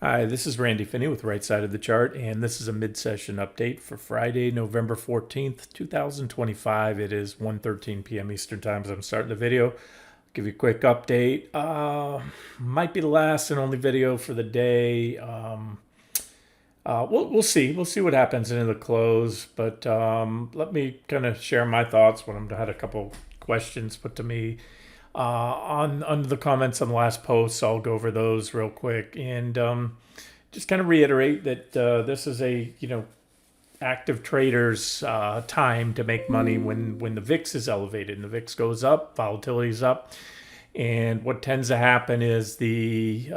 Hi, this is Randy Finney with Right Side of the Chart, and this is a mid-session update for Friday, November 14th, 2025. It is 1:13 p.m. Eastern Time as I'm starting the video. Give you a quick update. Might be the last and only video for the day. We'll see. We'll see what happens into the close. But let me kind of share my thoughts when I had a couple questions put to me on under the comments on the last post. So I'll go over those real quick and just kind of reiterate that this is a active traders time to make money when the VIX is elevated and the VIX goes up, volatility is up. And what tends to happen is a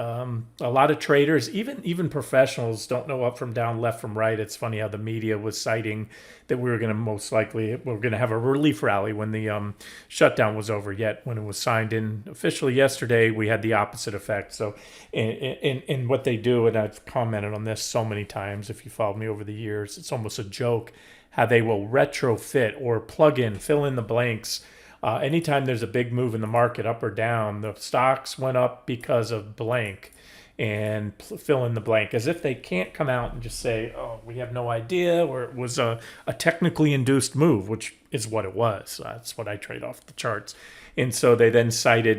lot of traders, even professionals, don't know up from down, left from right. It's funny how the media was citing that we were going to have a relief rally when the shutdown was over. Yet when it was signed in officially yesterday, we had the opposite effect. So, in what they do, and I've commented on this so many times. If you followed me over the years, it's almost a joke how they will retrofit or plug in, fill in the blanks. Anytime there's a big move in the market up or down, the stocks went up because of blank and fill in the blank, as if they can't come out and just say, oh, we have no idea, or it was a technically induced move, which is what it was. That's what I trade off the charts. And so they then cited,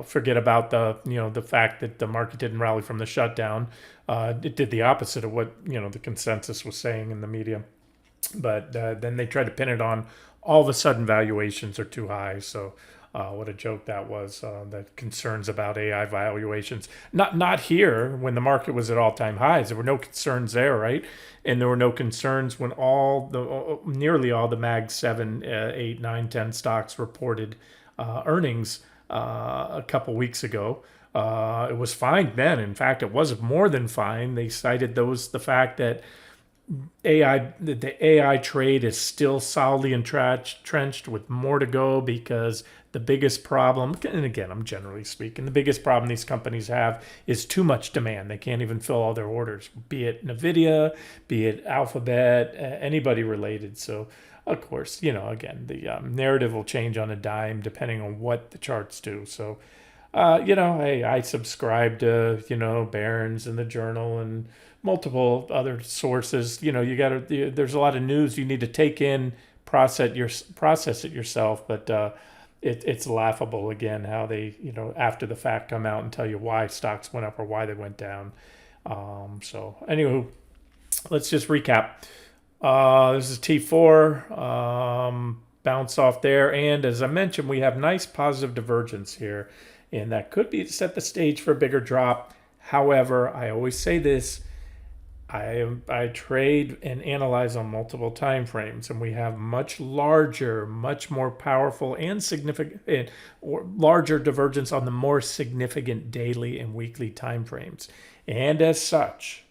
forget about the fact that the market didn't rally from the shutdown. It did the opposite of what the consensus was saying in the media. But then they tried to pin it on all of a sudden valuations are too high. So what a joke that was. The concerns about AI valuations. Not here when the market was at all-time highs. There were no concerns there, right? And there were no concerns when nearly all the Mag 7, 8, 9, 10 stocks reported earnings a couple weeks ago. It was fine then. In fact, it was more than fine. They cited the fact that the AI trade is still solidly entrenched with more to go, because the biggest problem, and again, I'm generally speaking, the biggest problem these companies have is too much demand. They can't even fill all their orders, be it NVIDIA, be it Alphabet, anybody related. So, of course, again, the narrative will change on a dime depending on what the charts do. So, hey, I subscribe to, Barron's and the Journal and multiple other sources. There's a lot of news you need to take in, process it yourself. But it's laughable again how they, after the fact come out and tell you why stocks went up or why they went down. So anywho, let's just recap. This is T4, bounce off there. And as I mentioned, we have nice positive divergence here, and that could be set the stage for a bigger drop. However, I always say this, I trade and analyze on multiple time frames, and we have much larger, much more powerful and significant, or larger divergence on the more significant daily and weekly time frames. And as such,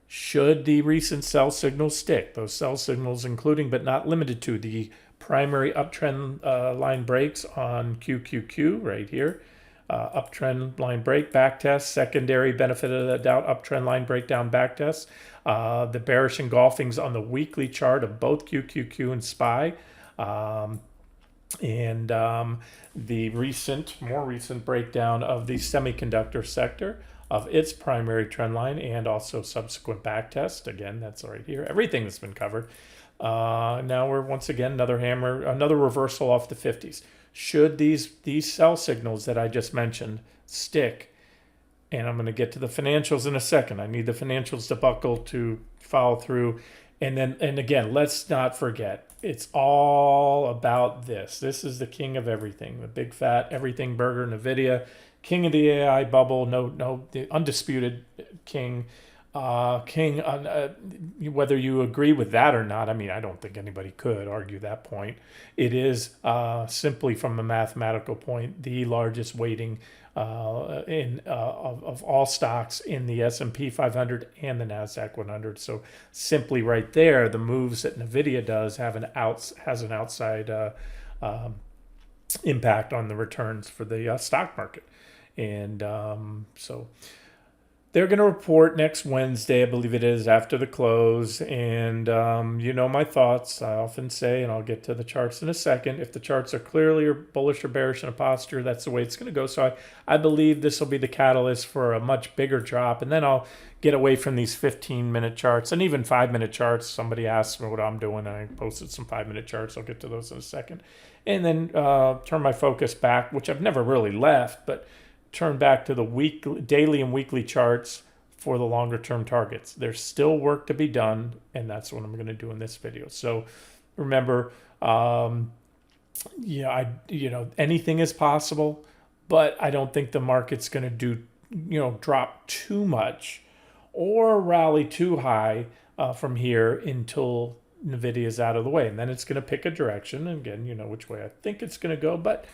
should the recent sell signals stick, those sell signals including but not limited to the primary uptrend line breaks on QQQ right here, uptrend line break, back test, secondary benefit of the doubt, uptrend line breakdown, back test, the bearish engulfings on the weekly chart of both QQQ and SPY, and the more recent breakdown of the semiconductor sector of its primary trend line and also subsequent back test. Again, that's right here. Everything that's been covered. Now we're once again another reversal off the 50s. Should these sell signals that I just mentioned stick, and I'm going to get to the financials in a second. I need the financials to buckle to follow through. And again, let's not forget, it's all about this. This is the king of everything, the big fat everything burger, NVIDIA, king of the AI bubble, the undisputed king. Whether you agree with that or not, I mean, I don't think anybody could argue that point. It is simply from a mathematical point the largest weighting of all stocks in the S&P 500 and the Nasdaq 100. So simply right there, the moves that NVIDIA does has an outside impact on the returns for the stock market, and so they're going to report next Wednesday, I believe it is, after the close. And you know my thoughts. I often say, and I'll get to the charts in a second, if the charts are clearly or bullish or bearish in a posture, that's the way it's going to go. So I believe this will be the catalyst for a much bigger drop. And then I'll get away from these 15-minute charts and even 5-minute charts. Somebody asked me what I'm doing. I posted some 5-minute charts. I'll get to those in a second. And then turn my focus back, which I've never really left, but turn back to the daily and weekly charts for the longer term targets. There's still work to be done, and that's what I'm going to do in this video. So remember, anything is possible, but I don't think the market's going to drop too much or rally too high from here until Nvidia's out of the way, and then it's going to pick a direction. And again, you know which way I think it's going to go, but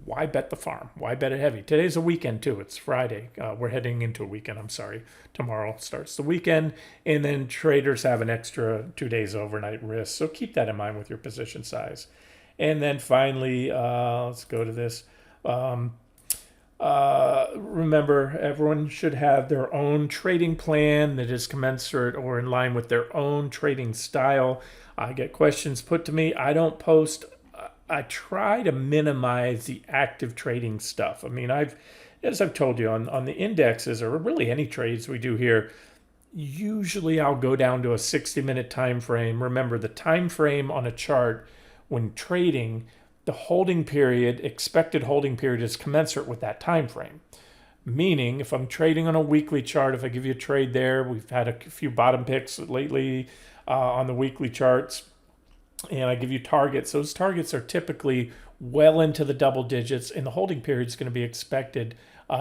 why bet the farm? Why bet it heavy? Today's a weekend too. It's Friday. We're heading into a weekend. I'm sorry. Tomorrow starts the weekend, and then traders have an extra 2 days overnight risk. So keep that in mind with your position size. And then finally, let's go to this. Remember, everyone should have their own trading plan that is commensurate or in line with their own trading style. I get questions put to me. I don't post. I try to minimize the active trading stuff. I mean, as I've told you on the indexes or really any trades we do here, usually I'll go down to a 60-minute time frame. Remember, the time frame on a chart when trading, the holding period, expected holding period is commensurate with that time frame. Meaning, if I'm trading on a weekly chart, if I give you a trade there, we've had a few bottom picks lately on the weekly charts, and I give you targets. Those targets are typically well into the double digits, and the holding period is going to be expected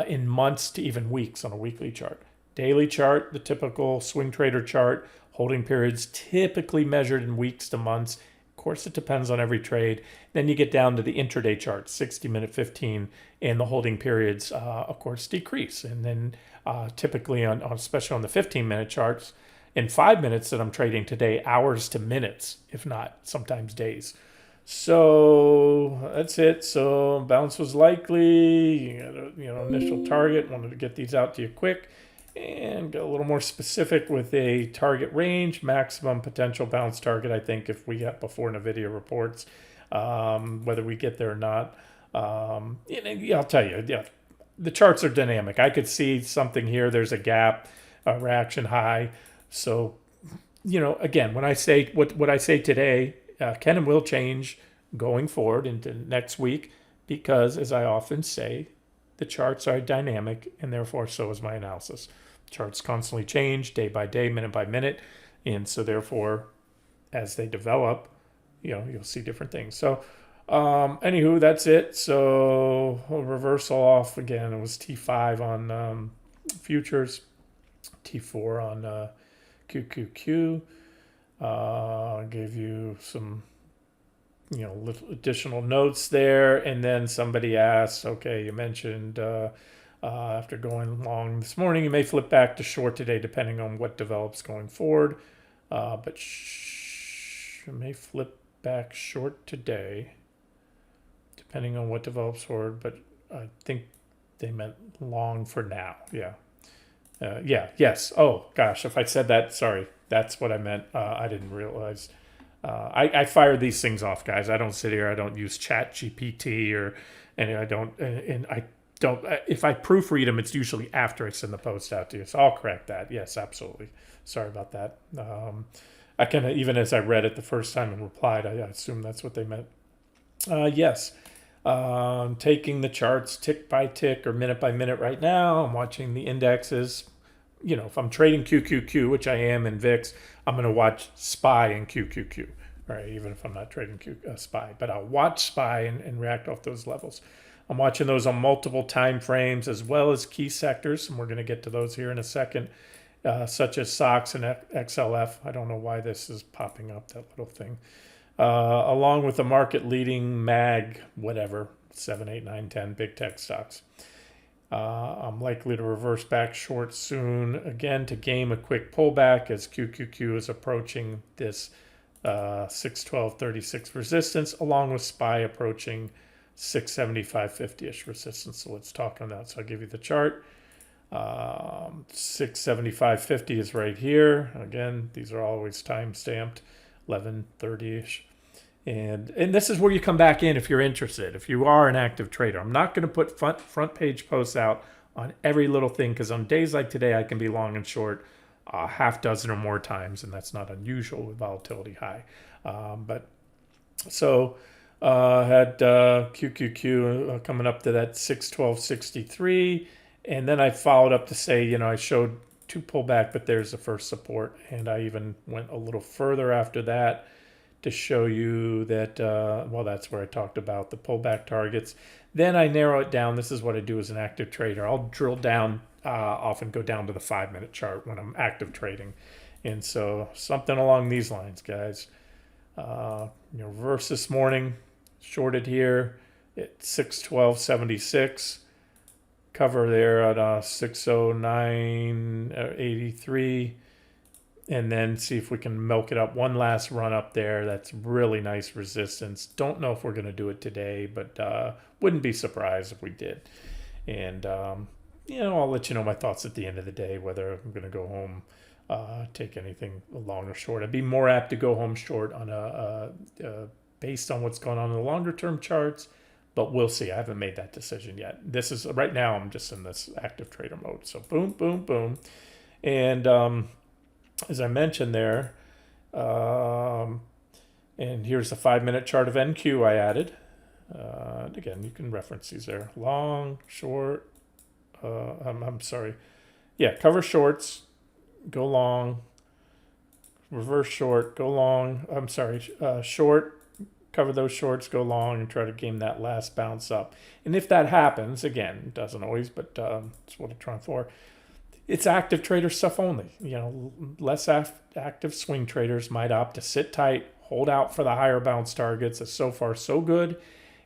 in months to even weeks on a weekly chart. Daily chart, the typical swing trader chart, holding periods typically measured in weeks to months. Of course, it depends on every trade. Then you get down to the intraday chart, 60-minute, 15, and the holding periods, of course, decrease. And then typically, especially on the 15-minute charts, in 5 minutes that I'm trading today, hours to minutes, if not sometimes days. So that's it. So bounce was likely. You got initial target. Wanted to get these out to you quick and get a little more specific with a target range, maximum potential bounce target. I think if we get before Nvidia reports, whether we get there or not. I'll tell you, yeah, the charts are dynamic. I could see something here. There's a gap, a reaction high. So, again, when I say what I say today, can and will change going forward into next week because, as I often say, the charts are dynamic and therefore so is my analysis. Charts constantly change day by day, minute by minute. And so therefore, as they develop, you'll see different things. So, anywho, that's it. So reversal off again. It was T5 on futures, T4 on QQQ. Gave you some, little additional notes there. And then somebody asked, okay, you mentioned after going long this morning, you may flip back to short today, depending on what develops going forward. But you may flip back short today, depending on what develops forward. But I think they meant long for now. Yeah. Yes. Oh, gosh, if I said that, sorry. That's what I meant. I didn't realize. I fire these things off, guys. I don't sit here. I don't use Chat GPT I don't. If I proofread them, it's usually after I send the post out to you. So I'll correct that. Yes, absolutely. Sorry about that. I kind of, even as I read it the first time and replied, I assume that's what they meant. Yes. Taking the charts tick by tick or minute by minute right now. I'm watching the indexes. If I'm trading QQQ, which I am in VIX, I'm going to watch SPY and QQQ, right? Even if I'm not trading SPY, but I'll watch SPY and react off those levels. I'm watching those on multiple time frames as well as key sectors, and we're going to get to those here in a second, such as SOX and XLF. I don't know why this is popping up, that little thing. Along with the market-leading MAG, whatever, 7, 8, 9, 10 big tech stocks. I'm likely to reverse back short soon, again, to game a quick pullback as QQQ is approaching this 612.36 resistance, along with SPY approaching 675.50-ish resistance. So let's talk on that. So I'll give you the chart. 675.50 is right here. Again, these are always time stamped, 11:30ish. And this is where you come back in if you're interested, if you are an active trader. I'm not going to put front page posts out on every little thing, because on days like today, I can be long and short a half dozen or more times, and that's not unusual with volatility high. But so had QQQ coming up to that 612.63, and then I followed up to say, you know, I showed two pullback, but there's the first support, and I even went a little further after that to show you that, well, that's where I talked about the pullback targets. Then I narrow it down. This is what I do as an active trader. I'll drill down, often go down to the 5-minute chart when I'm active trading. And so something along these lines, guys. You know, reverse this morning, shorted here at 612.76. Cover there at 609.83. And then see if we can milk it up. One last run up there. That's really nice resistance. Don't know if we're going to do it today, but wouldn't be surprised if we did. And, you know, I'll let you know my thoughts at the end of the day, whether I'm going to go home, take anything long or short. I'd be more apt to go home short on based on what's going on in the longer term charts, but we'll see. I haven't made that decision yet. This is right now, I'm just in this active trader mode. So boom, boom, boom. And, as I mentioned there, and here's the 5-minute chart of NQ I added. Again, you can reference these there. Long, short, I'm sorry. Yeah, cover shorts, go long, reverse short, go long. I'm sorry, short, cover those shorts, go long, and try to game that last bounce up. And if that happens, again, it doesn't always, but that's what I'm trying for. It's active trader stuff only. You know, less active swing traders might opt to sit tight, hold out for the higher bounce targets. It's so far so good,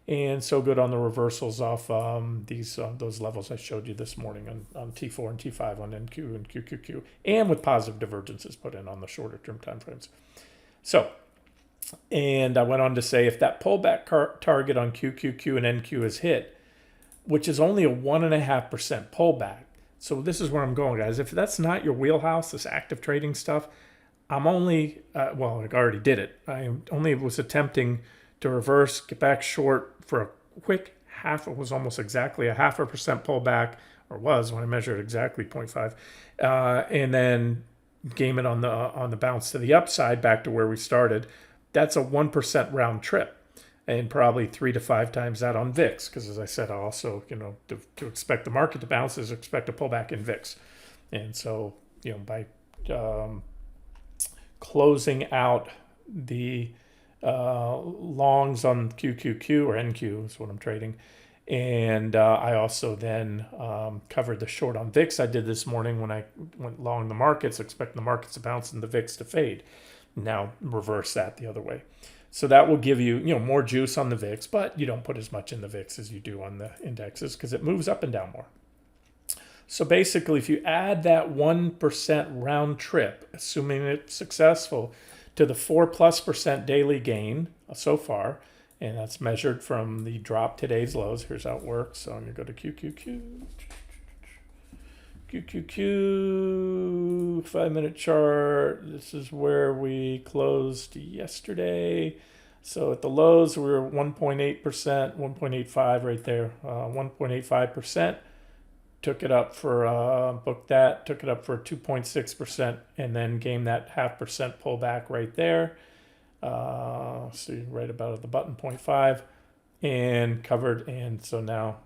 and so good on the reversals off those levels I showed you this morning on T4 and T5 on NQ and QQQ, and with positive divergences put in on the shorter term time frames. So, and I went on to say if that pullback target on QQQ and NQ is hit, which is only a 1.5% pullback. So this is where I'm going, guys. If that's not your wheelhouse, this active trading stuff, I'm only, well, I already did it. I only was attempting to reverse, get back short for a quick half. It was almost exactly a 0.5% pullback, or was when I measured exactly 0.5, and then game it on the bounce to the upside back to where we started. That's a 1% round trip. And probably 3 to 5 times that on VIX, because as I said, I also, you know, to expect the market to bounce is expect a pullback in VIX. And so, you know, by closing out the longs on QQQ or NQ is what I'm trading, and I also then covered the short on VIX I did this morning when I went long the markets, expecting the markets to bounce and the VIX to fade. Now reverse that the other way. So that will give you, you know, more juice on the VIX, but you don't put as much in the VIX as you do on the indexes because it moves up and down more. So basically, if you add that 1% round trip, assuming it's successful, to the 4+% daily gain so far, and that's measured from the drop today's lows. Here's how it works. So I'm going to go to QQQ. QQQ 5-minute chart. This is where we closed yesterday. So at the lows, we were 1.8%, 1.85 right there, 1.85%. Took it up for, booked that, took it up for 2.6%, and then gained that 0.5% pullback right there. See, right about at the button, 0.5. And covered, and so now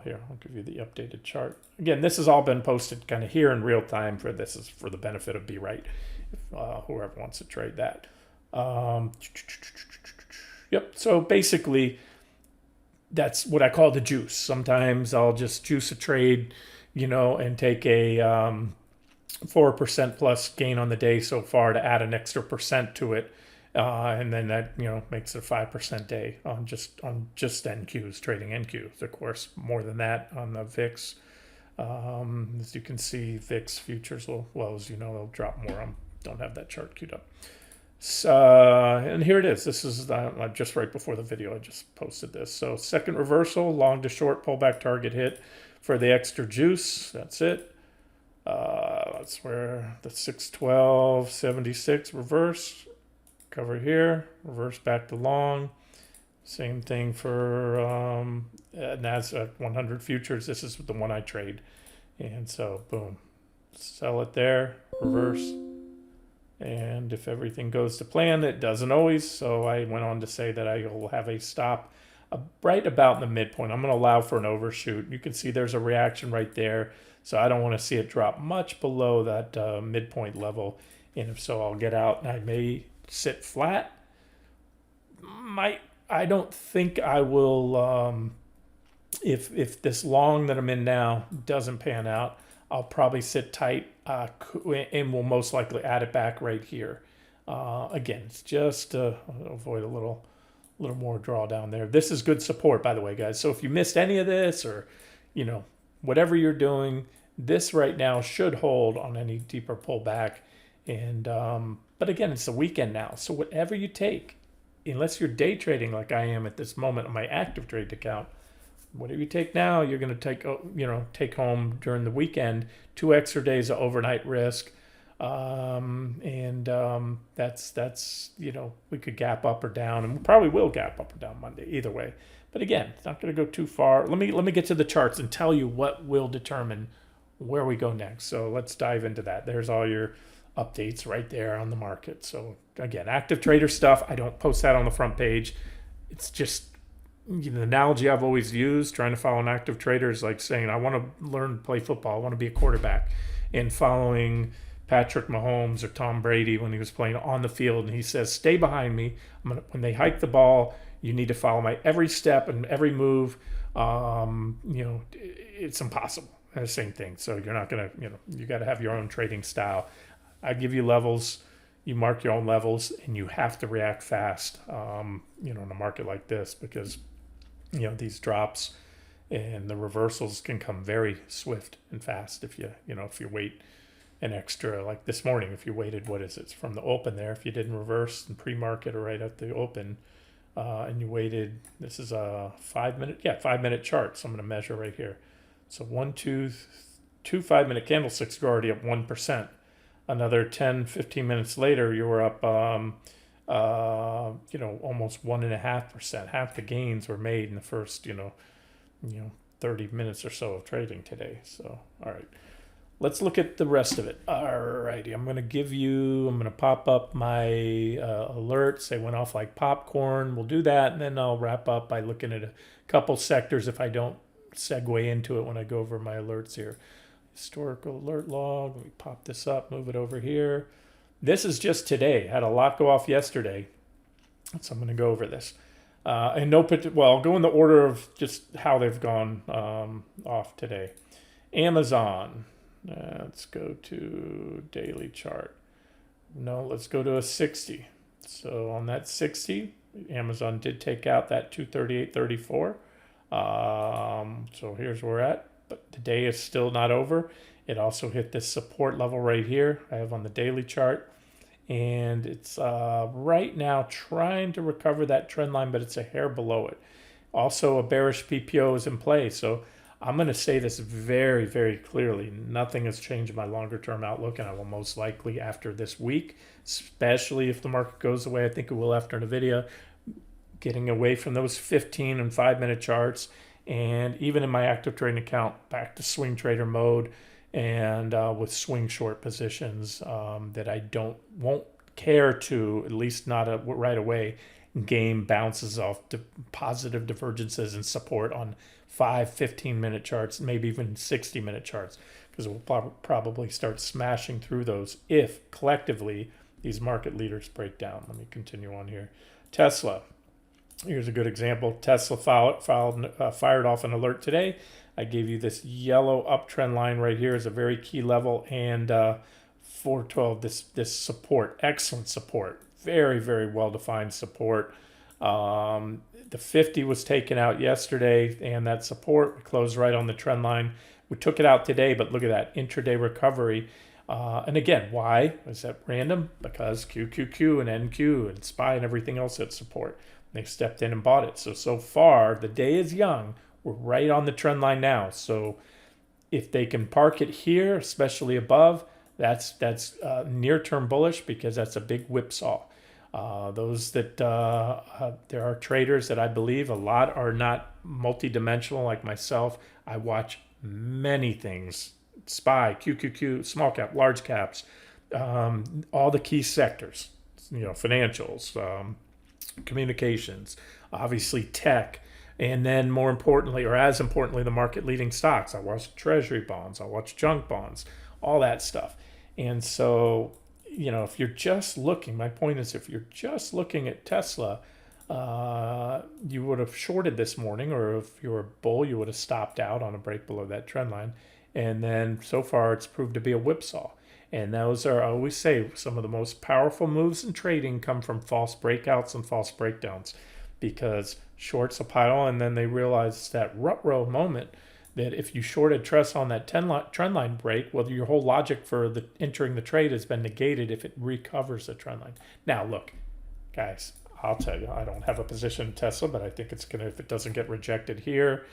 here I'll give you the updated chart. Again, this has all been posted kind of here in real time. For this is for the benefit of Be Right, if, whoever wants to trade that. Yep. So basically, that's what I call the juice. Sometimes I'll just juice a trade, you know, and take a 4% plus gain on the day so far to add an extra percent to it. And then that, you know, makes it a 5% day on just NQs, trading NQs. Of course, more than that on the VIX. As you can see, VIX futures will, well, as you know, they'll drop more. I don't have that chart queued up. So, and here it is. This is just right before the video. I just posted this. So second reversal, long to short pullback target hit for the extra juice. That's it. That's where the 612.76 reverse, cover here, reverse back to long. Same thing for NASDAQ 100 futures. This is the one I trade. And so, boom, sell it there, reverse. And if everything goes to plan, it doesn't always. So I went on to say that I will have a stop right about in the midpoint. I'm going to allow for an overshoot. You can see there's a reaction right there. So I don't want to see it drop much below that midpoint level. And if so, I'll get out and I may sit flat. I don't think I will, if this long that I'm in now doesn't pan out, I'll probably sit tight and will most likely add it back right here. Again, it's just to avoid a little more drawdown there. This is good support, by the way, guys. So if you missed any of this or, whatever you're doing, this right now should hold on any deeper pullback. And but again, it's the weekend now. So whatever you take, unless you're day trading like I am at this moment on my active trade account, whatever you take now, you're going to take home during the weekend 2 extra days of overnight risk. That's we could gap up or down, and we probably will gap up or down Monday either way. But again, it's not going to go too far. Let me get to the charts and tell you what will determine where we go next. So let's dive into that. There's all your updates right there on the market. So again, active trader stuff, I don't post that on the front page. It's just the analogy I've always used, trying to follow an active trader is like saying, I want to learn to play football. I want to be a quarterback. And following Patrick Mahomes or Tom Brady when he was playing on the field, and he says, stay behind me. When they hike the ball, you need to follow my every step and every move. It's impossible. The same thing. So you're not going to, you got to have your own trading style. I give you levels, you mark your own levels, and you have to react fast, in a market like this, because, these drops and the reversals can come very swift and fast if you wait an extra, like this morning, if you waited, from the open there, if you didn't reverse in pre-market or right at the open, and you waited, this is a 5 minute, 5 minute chart. So I'm going to measure right here. So 2 5-minute candlesticks are already up 1%. Another 10, 15 minutes later, you were up, almost 1.5%. Half the gains were made in the first, 30 minutes or so of trading today. So, all right, let's look at the rest of it. All righty, I'm going to pop up my alerts. They went off like popcorn. We'll do that, and then I'll wrap up by looking at a couple sectors if I don't segue into it when I go over my alerts here. Historical alert log. Let me pop this up, move it over here. This is just today. Had a lot go off yesterday, so I'm going to go over this. I'll go in the order of just how they've gone off today. Amazon. Let's go to daily chart. No, let's go to a 60. So on that 60, Amazon did take out that 238.34. So here's where we're at. But the day is still not over. It also hit this support level right here I have on the daily chart. And it's right now trying to recover that trend line, but it's a hair below it. Also, a bearish PPO is in play. So I'm going to say this very, very clearly. Nothing has changed my longer term outlook, and I will most likely after this week, especially if the market goes away, I think it will after NVIDIA, getting away from those 15 and 5 minute charts. And even in my active trading account, back to swing trader mode, and with swing short positions that I won't care to, at least not right away, game bounces off to positive divergences and support on 5, 15-minute charts, maybe even 60-minute charts, because we'll probably start smashing through those if collectively these market leaders break down. Let me continue on here. Tesla. Here's a good example. Tesla fired off an alert today. I gave you this yellow uptrend line right here as a very key level, and 412, this support, excellent support, very, very well-defined support. The 50 was taken out yesterday, and that support closed right on the trend line. We took it out today, but look at that intraday recovery. And again, why? Is that random? Because QQQ and NQ and SPY and everything else at support. They stepped in and bought it. So far, the day is young. We're right on the trend line now. So if they can park it here, especially above, That's near-term bullish because that's a big whipsaw. Those that there are traders that I believe a lot are not multidimensional like myself. I watch many things: SPY, QQQ, small cap, large caps, all the key sectors. Financials, communications, obviously tech, and then more importantly, or as importantly, the market leading stocks. I watch treasury bonds, I watch junk bonds, all that stuff. And so, if you're just looking, my point is, if you're just looking at Tesla, you would have shorted this morning, or if you were a bull, you would have stopped out on a break below that trend line. And then so far, it's proved to be a whipsaw. And those are, I always say, some of the most powerful moves in trading come from false breakouts and false breakdowns, because shorts a pile and then they realize it's that rut row moment that if you shorted Trust on that trend line break, well, your whole logic for entering the trade has been negated if it recovers the trend line. Now, look, guys, I'll tell you, I don't have a position in Tesla, but I think it's going to, if it doesn't get rejected here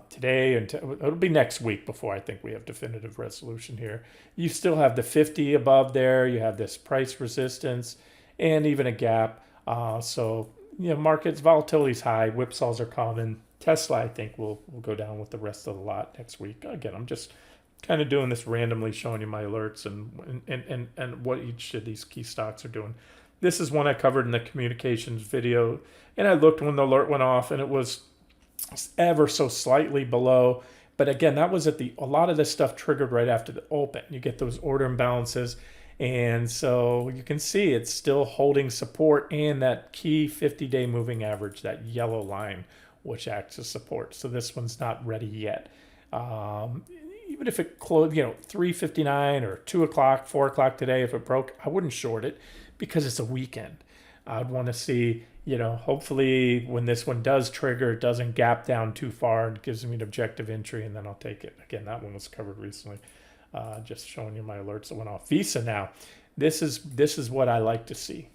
today, and it'll be next week before I think we have definitive resolution here. You still have the 50 above there. You have this price resistance and even a gap. So, markets volatility is high. Whipsaws are common. Tesla, I think, will go down with the rest of the lot next week. Again, I'm just kind of doing this randomly, showing you my alerts and what each of these key stocks are doing. This is one I covered in the communications video, and I looked when the alert went off, and it was ever so slightly below. But again, that was a lot of this stuff triggered right after the open. You get those order imbalances. And so you can see it's still holding support and that key 50-day moving average, that yellow line, which acts as support. So this one's not ready yet. Even if it closed, 3:59 or 2 o'clock, 4 o'clock today, if it broke, I wouldn't short it because it's a weekend. I'd want to see, hopefully when this one does trigger, it doesn't gap down too far and gives me an objective entry, and then I'll take it. Again, that one was covered recently. Just showing you my alerts that went off. Visa now. This is what I like to see.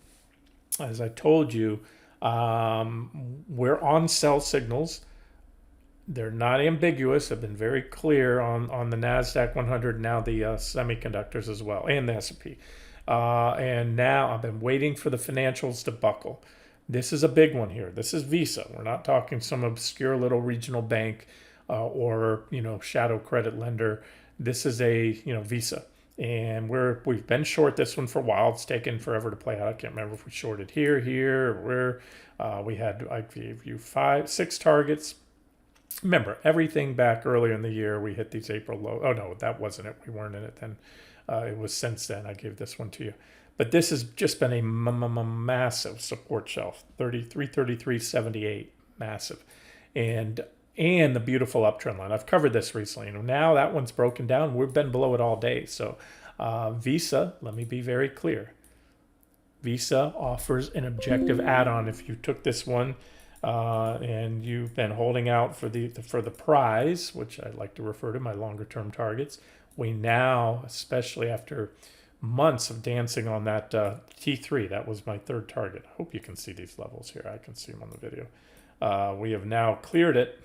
As I told you, we're on sell signals. They're not ambiguous. I've been very clear on the NASDAQ 100, now the semiconductors as well, and the S&P. And now I've been waiting for the financials to buckle. This is a big one here. This is Visa. We're not talking some obscure little regional bank or shadow credit lender. This is a Visa, and we've been short this one for a while. It's taken forever to play out. I can't remember if we shorted here, or where. We had, I gave you 6 targets. Remember, everything back earlier in the year, we hit these April low. Oh no, that wasn't it. We weren't in it then. It was since then. I gave this one to you, but this has just been a massive support shelf. 333.78, massive, and the beautiful uptrend line. I've covered this recently. Now that one's broken down. We've been below it all day. So Visa, let me be very clear. Visa offers an objective add-on. If you took this one and you've been holding out for the prize, which I like to refer to my longer-term targets, we now, especially after months of dancing on that T3, that was my third target. I hope you can see these levels here. I can see them on the video. We have now cleared it.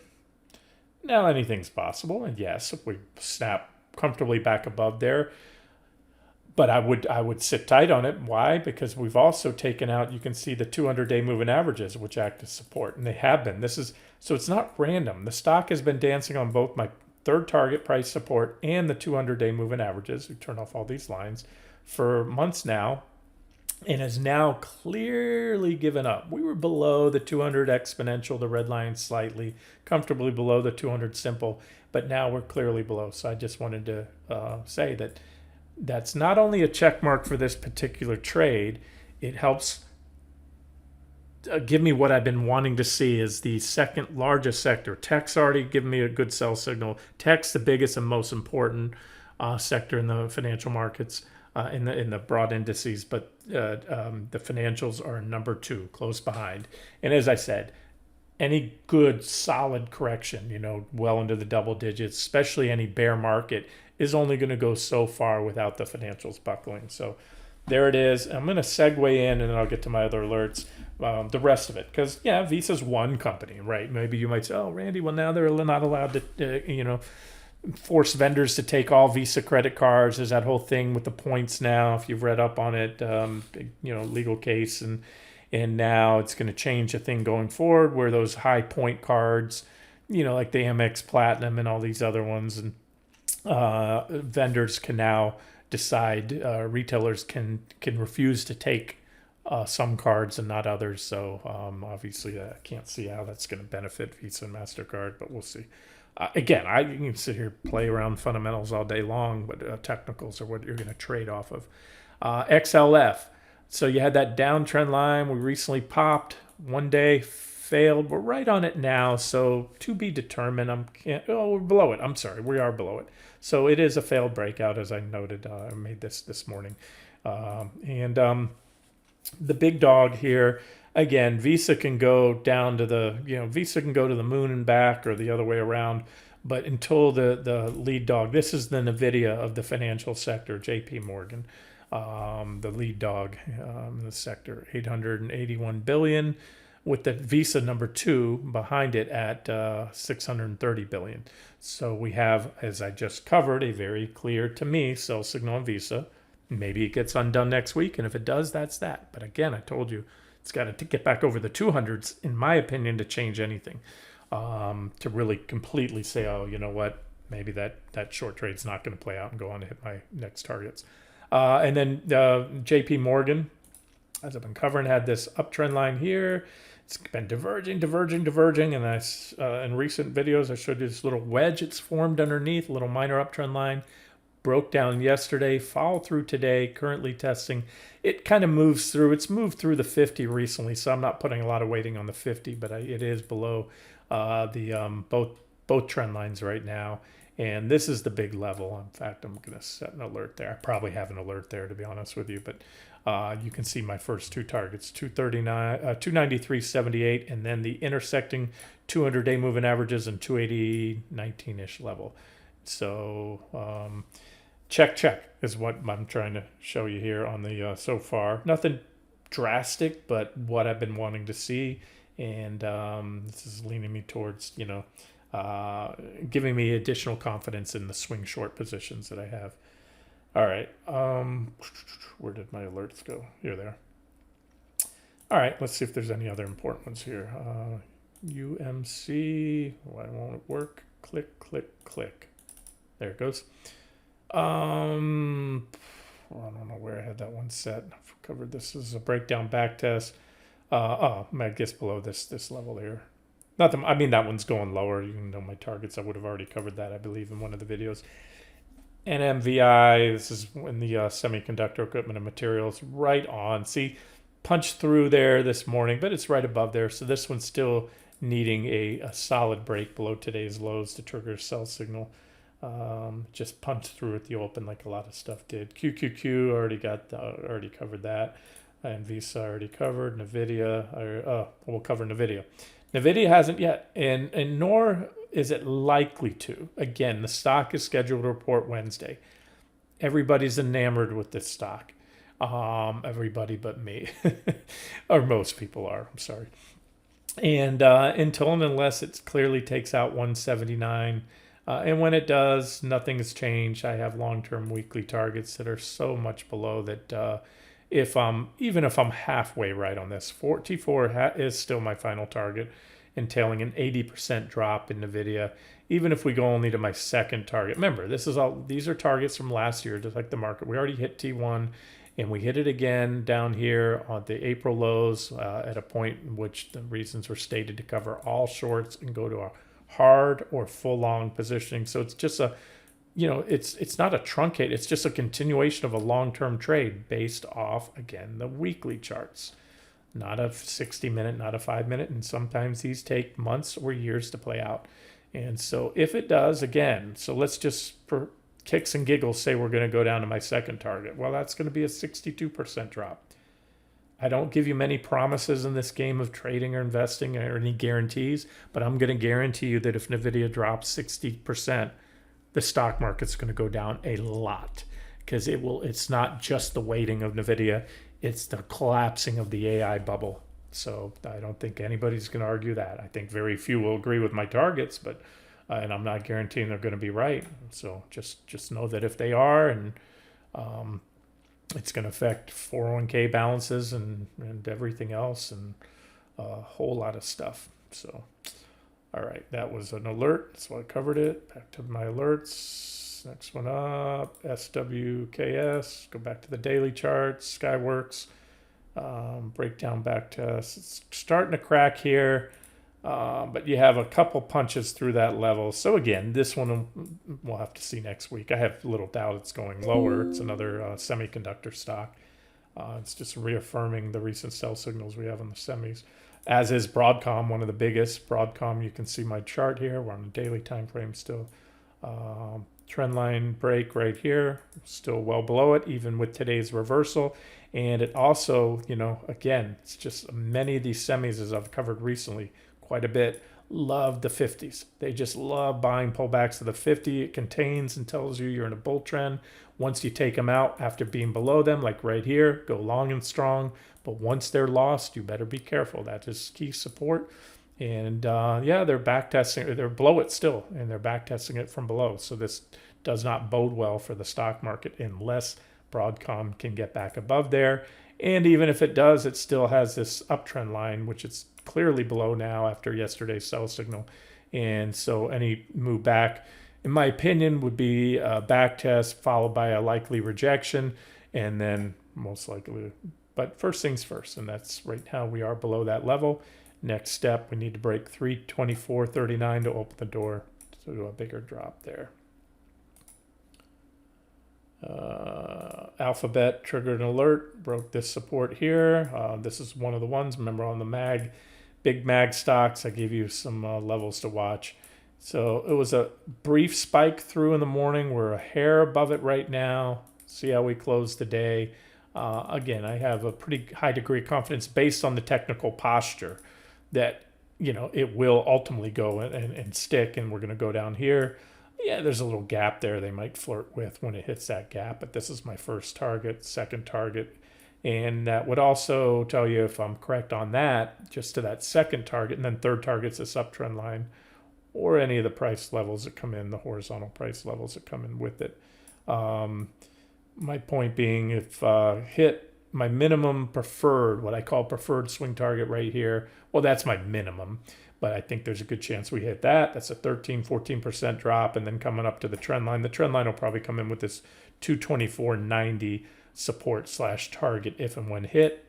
Now anything's possible, and yes, if we snap comfortably back above there, but I would sit tight on it. Why? Because we've also taken out, you can see the 200-day moving averages, which act as support, and they have been. So it's not random. The stock has been dancing on both my third target price support and the 200-day moving averages. We turn off all these lines for months now, and has now clearly given up. We were below the 200 exponential, the red line slightly, comfortably below the 200 simple, but now we're clearly below. So I just wanted to say that that's not only a check mark for this particular trade, it helps give me what I've been wanting to see is the second largest sector. Tech's already given me a good sell signal. Tech's the biggest and most important sector in the financial markets. In the broad indices, but the financials are number 2, close behind. And as I said, any good solid correction, well into the double digits, especially any bear market, is only going to go so far without the financials buckling. So there it is. I'm going to segue in, and then I'll get to my other alerts, the rest of it, because Visa's one company, right? Maybe you might say, oh, Randy, well now they're not allowed to, force vendors to take all Visa credit cards. There's that whole thing with the points now. If you've read up on it, legal case, and now it's going to change a thing going forward where those high point cards, like the Amex Platinum and all these other ones, and vendors can now decide, retailers can refuse to take some cards and not others. So obviously, I can't see how that's going to benefit Visa and MasterCard, but we'll see. Again, you can sit here, play around fundamentals all day long, but technicals are what you're going to trade off of. XLF. So you had that downtrend line. We recently popped. One day failed. We're right on it now. So to be determined. We're below it. I'm sorry. We are below it. So it is a failed breakout, as I noted. I made this morning. The big dog here. Again, Visa can go down to Visa can go to the moon and back, or the other way around. But until the lead dog, this is the NVIDIA of the financial sector, JP Morgan, the lead dog in the sector, 881 billion, with the Visa number 2 behind it at 630 billion. So we have, as I just covered, a very clear, to me, sell signal on Visa. Maybe it gets undone next week, and if it does, that's that. But again, I told you, it's got to get back over the 200s, in my opinion, to change anything, to really completely say, oh, you know what, maybe that short trade's not going to play out and go on to hit my next targets. And then JP Morgan, as I've been covering, had this uptrend line here. It's been diverging. And in recent videos, I showed you this little wedge it's formed underneath, a little minor uptrend line. Broke down yesterday, followed through today, currently testing. It kind of moves through. It's moved through the 50 recently, so I'm not putting a lot of weighting on the 50, but it is below both trend lines right now. And this is the big level. In fact, I'm going to set an alert there. I probably have an alert there, to be honest with you, but you can see my first two targets, 293.78, and then the intersecting 200-day moving averages and 280.19-ish level. So check is what I'm trying to show you here on the so far. Nothing drastic, but what I've been wanting to see, and this is leaning me towards giving me additional confidence in the swing short positions that I have. All right, where did my alerts go? Here they are. All right, let's see if there's any other important ones here. UMC, why won't it work? Click. There it goes. I don't know where I had that one set. I've covered this as a breakdown back test. I guess below this level here. That one's going lower. You know my targets. I would have already covered that, I believe, in one of the videos. NMVI, this is in the semiconductor equipment and materials, right on. See, punched through there this morning, but it's right above there. So this one's still needing a solid break below today's lows to trigger a sell signal. Just punched through at the open like a lot of stuff did. QQQ already covered that, and Visa already covered. NVIDIA, we'll cover NVIDIA. NVIDIA hasn't yet, and nor is it likely to. Again, the stock is scheduled to report Wednesday. Everybody's enamored with this stock. Everybody but me, or most people are. I'm sorry. And until and unless it clearly takes out 179. And when it does, nothing has changed. I have long-term weekly targets that are so much below that even if I'm halfway right on this, T4 is still my final target, entailing an 80% drop in NVIDIA. Even if we go only to my second target. Remember, these are targets from last year, just like the market. We already hit T1, and we hit it again down here on the April lows at a point in which the reasons were stated to cover all shorts and go to a hard or full long positioning. So it's just it's not a truncate, it's just a continuation of a long-term trade based off, again, the weekly charts, not a 60-minute, not a 5-minute, and sometimes these take months or years to play out. And so if it does, again, so let's just for kicks and giggles say we're going to go down to my second target. Well, that's going to be a 62% drop. I don't give you many promises in this game of trading or investing or any guarantees, but I'm going to guarantee you that if NVIDIA drops 60%, the stock market's going to go down a lot, because it's not just the weighting of NVIDIA, it's the collapsing of the AI bubble. So I don't think anybody's going to argue that. I think very few will agree with my targets, but and I'm not guaranteeing they're going to be right. So just know that if they are, and um, it's going to affect 401k balances and everything else, and a whole lot of stuff. So, all right, that was an alert. So I covered it. Back to my alerts. Next one up, SWKS. Go back to the daily charts. Skyworks. Breakdown back to it's starting to crack here. But you have a couple punches through that level. So again, this one we'll have to see next week. I have little doubt it's going lower. It's another semiconductor stock. It's just reaffirming the recent sell signals we have on the semis. As is Broadcom, one of the biggest. Broadcom, you can see my chart here. We're on the daily time frame still. Trend line break right here. Still well below it, even with today's reversal. And it also, again, it's just many of these semis, as I've covered recently, quite a bit, love the 50s. They just love buying pullbacks to the 50. It contains and tells you you're in a bull trend. Once you take them out after being below them, like right here, go long and strong. But once they're lost, you better be careful. That is key support. And yeah, they're back testing. They're below it still, and they're back testing it from below. So this does not bode well for the stock market unless Broadcom can get back above there. And even if it does, it still has this uptrend line, which it's clearly below now after yesterday's sell signal. And so any move back, in my opinion, would be a back test followed by a likely rejection, and then most likely. But first things first, and that's right now we are below that level. Next step, we need to break 324.39 to open the door to a bigger drop there. Alphabet triggered an alert, broke this support here. This is one of the ones, remember on the big mag stocks, I gave you some levels to watch. So it was a brief spike through in the morning. We're a hair above it right now. See how we close the day. Again, I have a pretty high degree of confidence based on the technical posture that, it will ultimately go and stick, and we're going to go down here. Yeah, there's a little gap there they might flirt with when it hits that gap, but this is my first target, second target. And that would also tell you if I'm correct on that, just to that second target, and then third target's this uptrend line, or any of the price levels that come in, the horizontal price levels that come in with it. My point being, if hit my minimum preferred, what I call preferred swing target right here, well, that's my minimum. But I think there's a good chance we hit that. That's a 13-14% drop, and then coming up to the trend line. The trend line will probably come in with this 224.90 support / target if and when hit.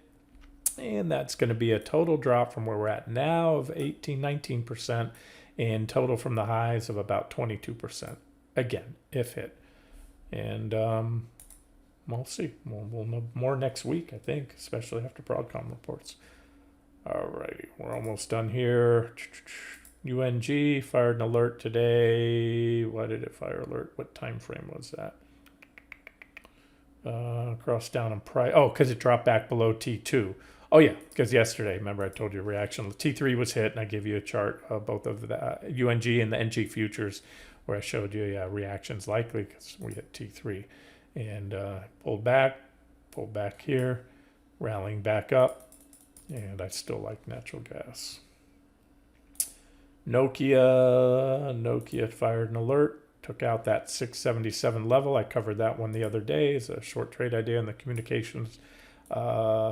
And that's going to be a total drop from where we're at now of 18-19%, and total from the highs of about 22%. Again, if hit. And we'll see. We'll know more next week, I think, especially after Broadcom reports. Alrighty, we're almost done here. UNG fired an alert today. Why did it fire alert? What time frame was that? Cross down in price. Oh, because it dropped back below T2. Oh yeah, because yesterday, remember I told you reaction. T3 was hit, and I gave you a chart of both of the UNG and the NG futures, where I showed you reactions likely because we hit T3, and pulled back here, rallying back up. And I still like natural gas. Nokia fired an alert, took out that 677 level. I covered that one the other day as a short trade idea in the communications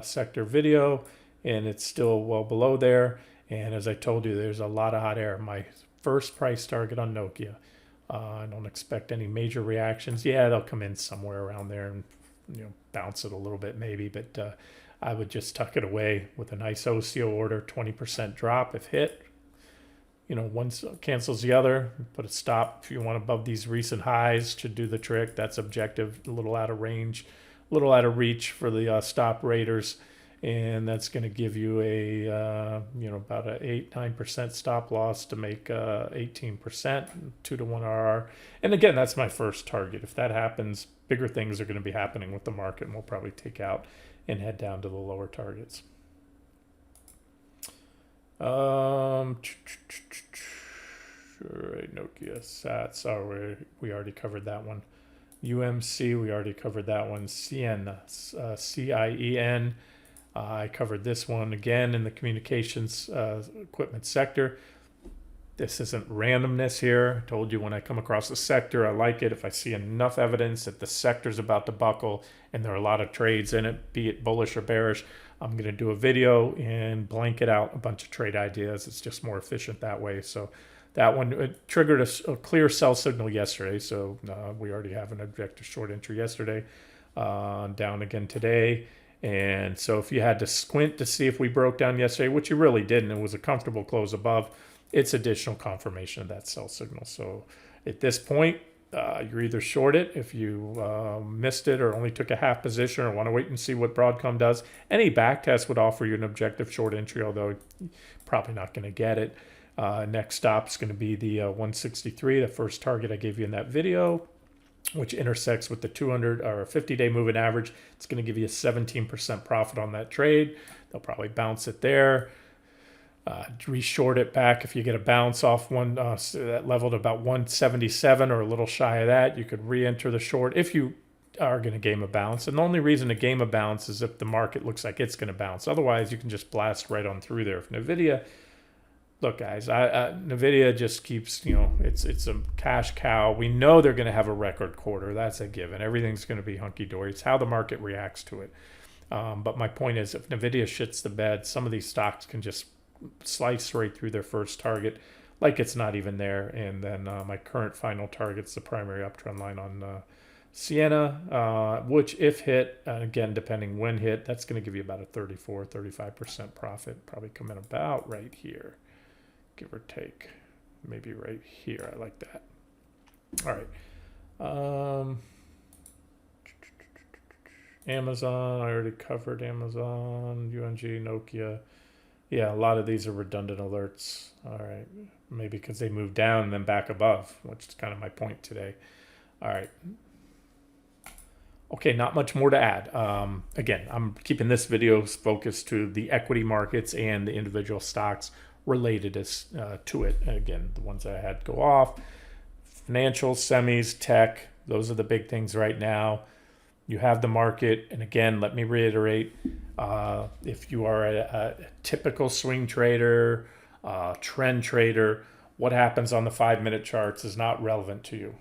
sector video, and it's still well below there. And as I told you, there's a lot of hot air. My first price target on Nokia. I don't expect any major reactions. Yeah, they'll come in somewhere around there and bounce it a little bit maybe, but I would just tuck it away with a nice OCO order, 20% drop if hit. One cancels the other. Put a stop if you want above these recent highs, should do the trick. That's objective, a little out of range, a little out of reach for the stop raters. And that's going to give you a, about a 8-9% stop loss to make 18%, 2-to-1 RR. And again, that's my first target. If that happens, bigger things are going to be happening with the market, and we'll probably take out and head down to the lower targets. All right, Nokia Sats. Oh, we already covered that one. UMC, we already covered that one. Cien, CIEN. I covered this one again in the communications equipment sector. This isn't randomness here. I told you when I come across a sector, I like it. If I see enough evidence that the sector's about to buckle and there are a lot of trades in it, be it bullish or bearish, I'm going to do a video and blanket out a bunch of trade ideas. It's just more efficient that way. So that one it triggered a clear sell signal yesterday. So we already have an objective short entry yesterday, down again today. And so if you had to squint to see if we broke down yesterday, which you really didn't, it was a comfortable close above, it's additional confirmation of that sell signal. So at this point, you're either short it if you missed it or only took a half position or want to wait and see what Broadcom does. Any back test would offer you an objective short entry, although you're probably not going to get it. Next stop is going to be the 163, the first target I gave you in that video, which intersects with the 200 or 50-day moving average. It's going to give you a 17% profit on that trade. They'll probably bounce it there. Reshort it back if you get a bounce off one that level to about 177 or a little shy of that. You could re-enter the short if you are going to game a bounce. And the only reason to game a bounce is if the market looks like it's going to bounce. Otherwise, you can just blast right on through there. If NVIDIA, look, guys, NVIDIA just keeps, it's a cash cow. We know they're going to have a record quarter. That's a given. Everything's going to be hunky-dory. It's how the market reacts to it. But my point is, if NVIDIA shits the bed, some of these stocks can just slice right through their first target like it's not even there. And then my current final target's the primary uptrend line on Sienna, which if hit, again, depending when hit, that's going to give you about a 35% profit, probably come in about right here, give or take, maybe right here. I like that. All right. Amazon, I already covered Amazon, UNG, Nokia. Yeah, a lot of these are redundant alerts. All right, maybe because they moved down and then back above, which is kind of my point today. All right. Okay, not much more to add. Again, I'm keeping this video focused to the equity markets and the individual stocks related to it. Again, the ones I had go off. Financials, semis, tech, those are the big things right now. You have the market, and again, let me reiterate, if you are a typical swing trader, trend trader, what happens on the 5-minute charts is not relevant to you.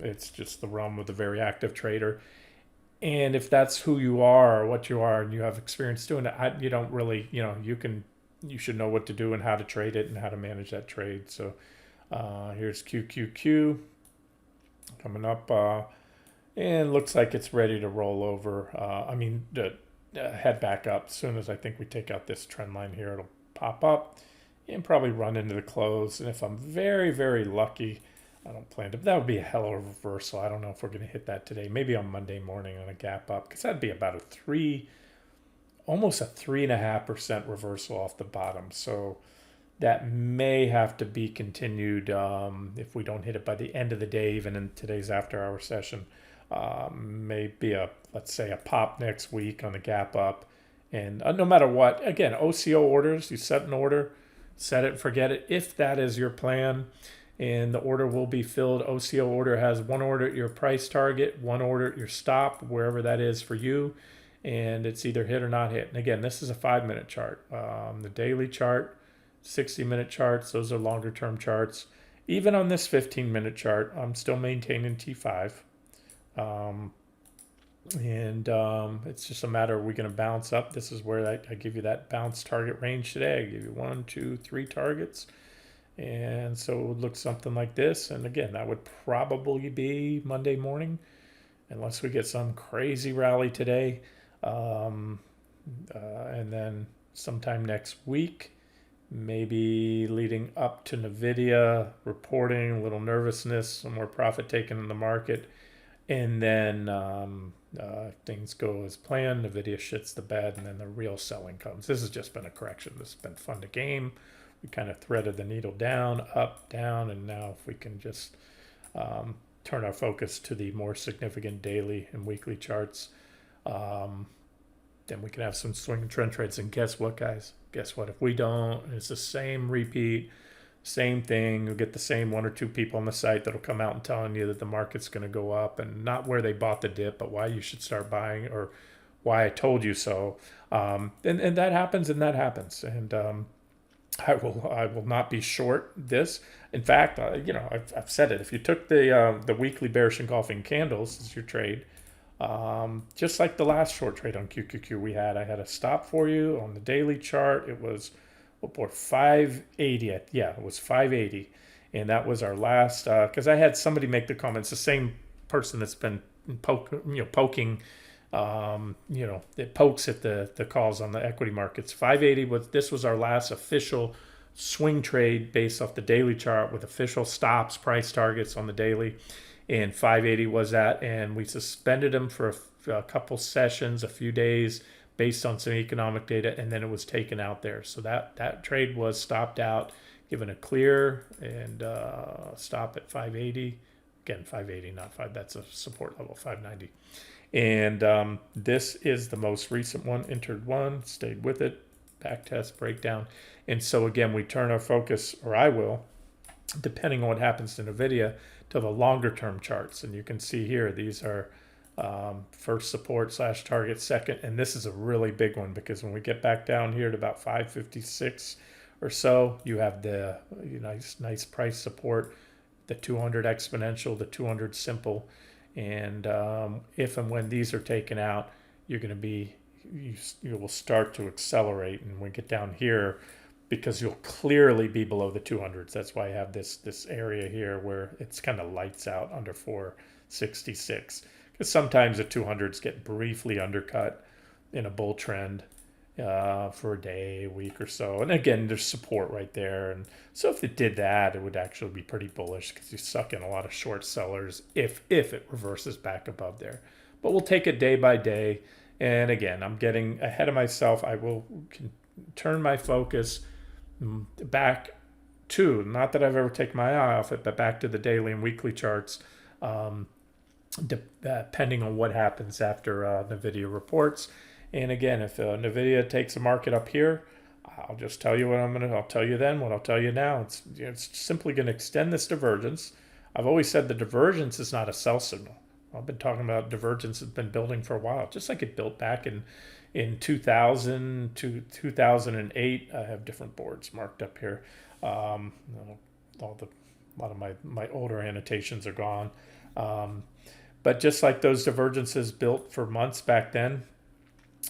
It's just the realm of the very active trader. And if that's who you are or what you are and you have experience doing it, you don't really, you should know what to do and how to trade it and how to manage that trade. So here's QQQ coming up. And looks like it's ready to roll over. Head back up. As soon as I think we take out this trend line here, it'll pop up and probably run into the close. And if I'm very, very lucky, I don't plan to, that would be a hell of a reversal. I don't know if we're going to hit that today. Maybe on Monday morning on a gap up, because that'd be about almost a 3.5% reversal off the bottom. So that may have to be continued if we don't hit it by the end of the day, even in today's after-hour session. Maybe let's say a pop next week on the gap up. And no matter what, again, OCO orders, you set an order, set it and forget it. If that is your plan and the order will be filled, OCO order has one order at your price target, one order at your stop, wherever that is for you. And it's either hit or not hit. And again, this is a 5-minute chart. The daily chart, 60-minute charts, those are longer term charts. Even on this 15-minute chart, I'm still maintaining T5. It's just a matter, are we going to bounce up? This is where I give you that bounce target range today. I give you 1, 2, 3 targets. And so it would look something like this. And again, that would probably be Monday morning, unless we get some crazy rally today. And then sometime next week, maybe leading up to NVIDIA reporting, a little nervousness, some more profit taken in the market. And then things go as planned, NVIDIA shits the bed, and then the real selling comes. This has just been a correction. This has been fun to game. We kind of threaded the needle down, up, down, and now if we can just turn our focus to the more significant daily and weekly charts, then we can have some swing and trend trades. And guess what, guys? Guess what? If we don't, it's the same repeat, same thing. You'll get the same 1 or 2 people on the site that'll come out and telling you that the market's going to go up, and not where they bought the dip, but why you should start buying or why I told you so. And that happens, and that happens. And I will not be short this. In fact, I've said it. If you took the weekly bearish engulfing candles as your trade, just like the last short trade on QQQ we had, I had a stop for you on the daily chart. It was, what, for 580. Yeah, it was 580, and that was our last. Because I had somebody make the comments, the same person that's been poking. It pokes at the calls on the equity markets. 580 was, this was our last official swing trade based off the daily chart with official stops, price targets on the daily, and 580 was that. And we suspended them for a couple sessions, a few days, based on some economic data, and then it was taken out there. So that trade was stopped out, given a clear and stop at 580. Again, 580, not 5. That's a support level, 590. And this is the most recent one. Entered one, stayed with it, back test, breakdown. And so again, we turn our focus, or I will, depending on what happens to NVIDIA, to the longer term charts. And you can see here, these are first support / target, second. And this is a really big one, because when we get back down here to about 556 or so, you have the nice price support, the 200 exponential, the 200 simple. And if and when these are taken out, you're going to be, you will start to accelerate. And when we get down here, because you'll clearly be below the 200s. That's why I have this area here where it's kind of lights out under 466. Because sometimes the 200s get briefly undercut in a bull trend for a day, a week or so. And again, there's support right there. And so if it did that, it would actually be pretty bullish, because you suck in a lot of short sellers if it reverses back above there. But we'll take it day by day. And again, I'm getting ahead of myself. I will turn my focus back to, not that I've ever taken my eye off it, but back to the daily and weekly charts, depending on what happens after NVIDIA reports. And again, if NVIDIA takes a market up here, I'll just tell you what I'll tell you then, what I'll tell you now. It's simply going to extend this divergence. I've always said the divergence is not a sell signal. I've been talking about divergence has been building for a while, just like it built back in 2000 to 2008. I have different boards marked up here. A lot of my older annotations are gone. But just like those divergences built for months back then,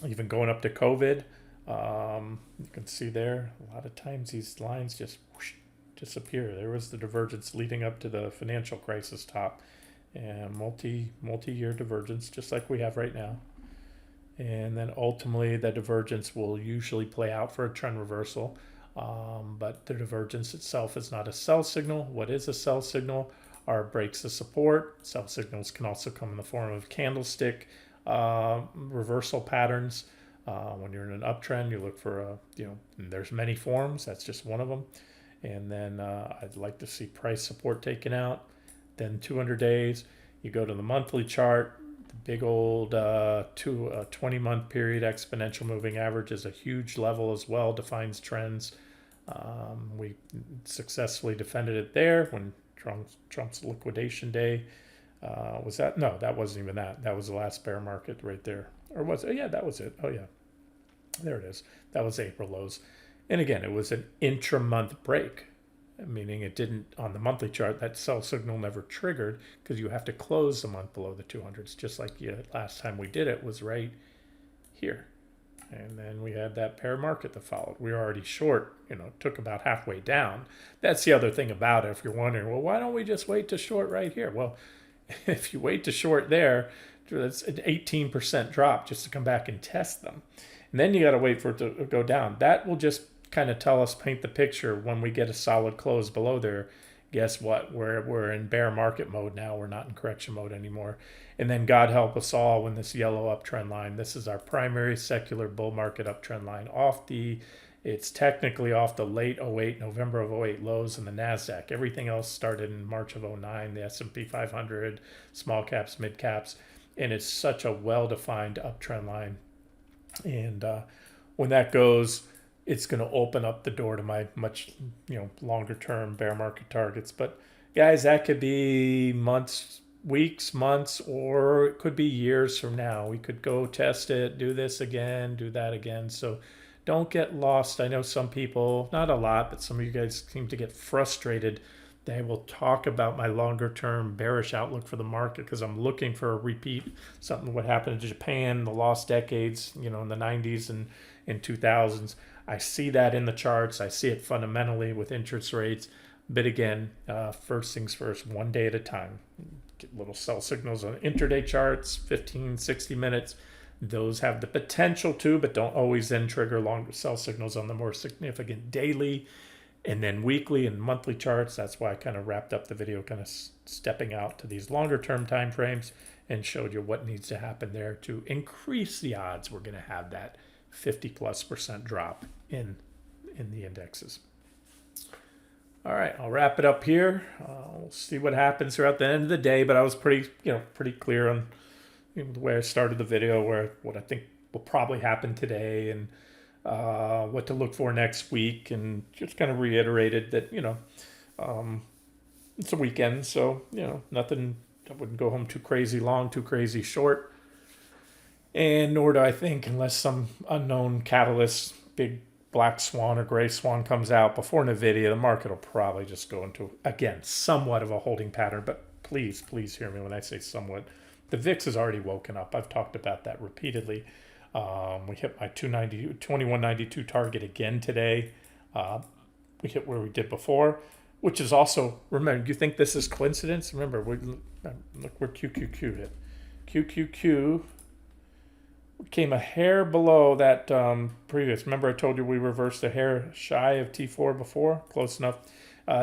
even going up to COVID, you can see there, a lot of times these lines just whoosh, disappear. There was the divergence leading up to the financial crisis top, and multi-year divergence, just like we have right now. And then ultimately the divergence will usually play out for a trend reversal. But the divergence itself is not a sell signal. What is a sell signal? Are breaks of support. Sell signals can also come in the form of candlestick reversal patterns. When you're in an uptrend, you look for there's many forms. That's just one of them. And then I'd like to see price support taken out. Then 200 days, you go to the monthly chart. The big old 20-month period exponential moving average is a huge level as well, defines trends. We successfully defended it there when Trump's liquidation day. Was that? No, that wasn't even that. That was the last bear market right there. Or was it? Yeah, that was it. Oh, yeah. There it is. That was April lows. And again, it was an intra-month break, meaning it didn't, on the monthly chart, that sell signal never triggered, because you have to close the month below the 200s, just like last time we did it was right here. And then we had that bear market that followed. We were already short, took about halfway down. That's the other thing about it. If you're wondering, well, why don't we just wait to short right here? Well, if you wait to short there, that's an 18% drop just to come back and test them. And then you got to wait for it to go down. That will just kind of tell us, paint the picture when we get a solid close below there. Guess what? We're in bear market mode now. We're not in correction mode anymore. And then God help us all when this yellow uptrend line, this is our primary secular bull market uptrend line it's technically off the late 08, November of 08 lows in the NASDAQ. Everything else started in March of 09, the S&P 500, small caps, mid caps. And it's such a well-defined uptrend line. And when that goes, it's going to open up the door to my much longer term bear market targets. But guys, that could be months, weeks, months, or it could be years from now. We could go test it, do this again, do that again. So don't get lost. I know some people, not a lot, but some of you guys seem to get frustrated. They will talk about my longer term bearish outlook for the market because I'm looking for a repeat, something what happened in Japan, the lost decades, in the 90s and in 2000s. I see that in the charts. I see it fundamentally with interest rates. But again, first things first, one day at a time. Get little sell signals on intraday charts, 15, 60 minutes. Those have the potential to, but don't always then trigger longer sell signals on the more significant daily and then weekly and monthly charts. That's why I kind of wrapped up the video kind of stepping out to these longer term time frames and showed you what needs to happen there to increase the odds we're going to have that 50+% drop in the indexes. All right, I'll wrap it up here. We'll see what happens throughout the end of the day, but I was pretty clear on the way I started the video, what I think will probably happen today and what to look for next week, and just kind of reiterated that it's a weekend, so nothing. I wouldn't go home too crazy long, too crazy short, and nor do I think, unless some unknown catalyst, big black swan or gray swan comes out before NVIDIA, the market will probably just go into, again, somewhat of a holding pattern. But please hear me when I say somewhat. The VIX has already woken up. I've talked about that repeatedly. We hit my 2192 target again today. We hit where we did before, which is also, remember, you think this is coincidence? Remember, look where QQQ hit. QQQ came a hair below that previous. Remember I told you we reversed a hair shy of T4 before? Close enough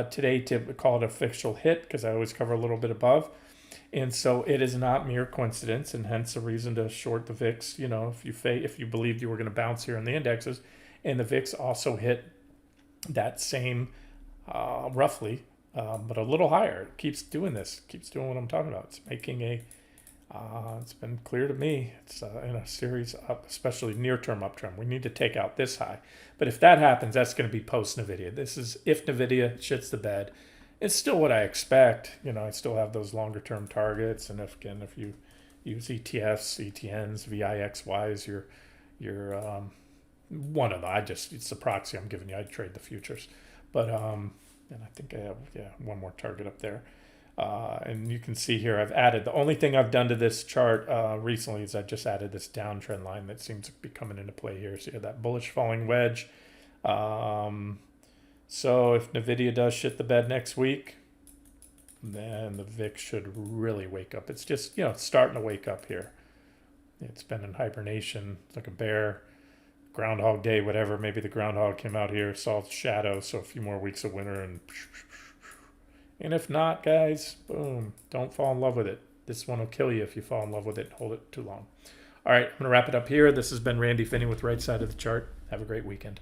today to call it an official hit, because I always cover a little bit above. And so it is not mere coincidence, and hence a reason to short the VIX. If you believed you were going to bounce here in the indexes, and the VIX also hit that same roughly, but a little higher. It keeps doing this. Keeps doing what I'm talking about. It's making a it's been clear to me it's in a series up, especially near-term uptrend. We need to take out this high. But if that happens, that's going to be post-NVIDIA. This is if NVIDIA shits the bed. It's still what I expect. I still have those longer-term targets. And if you use ETFs, ETNs, VIXYs, you're one of them. It's the proxy I'm giving you. I trade the futures. But and I think I have one more target up there. And you can see here I've added, the only thing I've done to this chart recently is I just added this downtrend line that seems to be coming into play here. So you have that bullish falling wedge. So if NVIDIA does shit the bed next week, then the VIX should really wake up. It's just, it's starting to wake up here. It's been in hibernation, like a bear, Groundhog Day, whatever. Maybe the groundhog came out here, saw shadow, so a few more weeks of winter, and if not, guys, boom, don't fall in love with it. This one will kill you if you fall in love with it and hold it too long. All right, I'm going to wrap it up here. This has been Randy Finney with Right Side of the Chart. Have a great weekend.